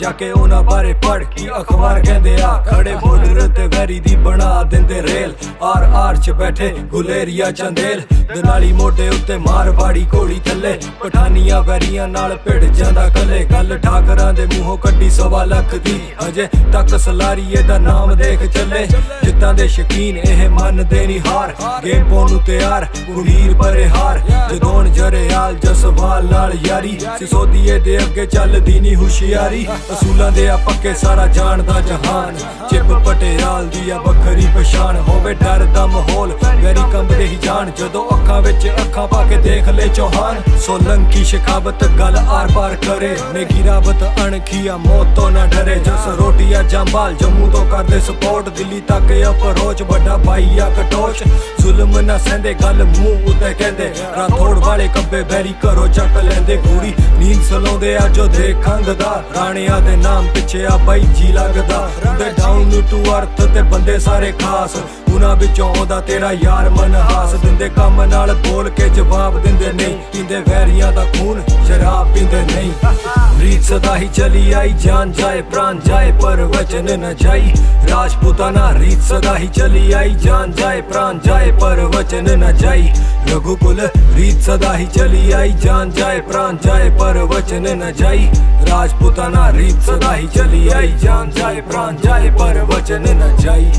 जाके उन्हां बारे पढ़ की अखबार कहंदे आ खड़े बॉर्डर ते वैरी दी बना दिंदे रेल आर आर च बैठे गुलेरिया चंदेल दनाली मोढे उत्ते मारवाड़ी घोड़ी थल्ले पठानियां वैरियां नाल भिड़ जांदा कले गल ठाकरां दे मूहों कड्डी 1.25 लाख दी अजे तक सलारीए दा नाम देख चले जित्तां दे शकीन एह मनदे नी हार गेम पोनू तैयार गुहीर परे हार जदोन जरेआल जसवाल नाल यारी सिसोदिए दे अगे चलदी नी हुशियारी असूलां दे आ पक्के सारा जानदा जहान चिप पटेयाल दी आ बखरी पछाण होवे डर दा माहौल वैरी कंबदे ही जान जदों अखां विच अखां पा के देख ले चौहान सोलंकी शिखावत गल आर पार करे नेगी रावत अणखिया मौत तो ना डरे जस रोटिया जंबाल जम्मू तो कर दे सपोर्ट दिल्ली तक अपरोच बड़ा भाई आ कटोच जुल्म ना सहंदे गल मुंह उते कहंदे राठौड़ वाले कब्बे बैरी घरों चक लैंदे कुड़ी नींद सलाउंदे आ जो देख खंगदा राणिया दे नाम पिछे आ बाई जी लगदा दे डाउन टू अर्थ ते बंदे सारे खास उन्हां विचों ओदा तेरा यार मनहास दिंदे कम नाल बोल के जवाब दिंदे नहीं पींदे वैरियां दा खून शराब पींदे नहीं रीत सदा ही चली आई जान जाए प्राण जाए पर वचन न जाई राजपूताना रीत सदा ही चली आई जान जाए प्राण जाए पर वचन न जाई रघुकुल रीत सदा ही चली आई जान जाए प्राण जाए पर वचन न जाई राजपूताना रीत सदा ही चली आई जान जाए प्राण जाए पर वचन न जाई।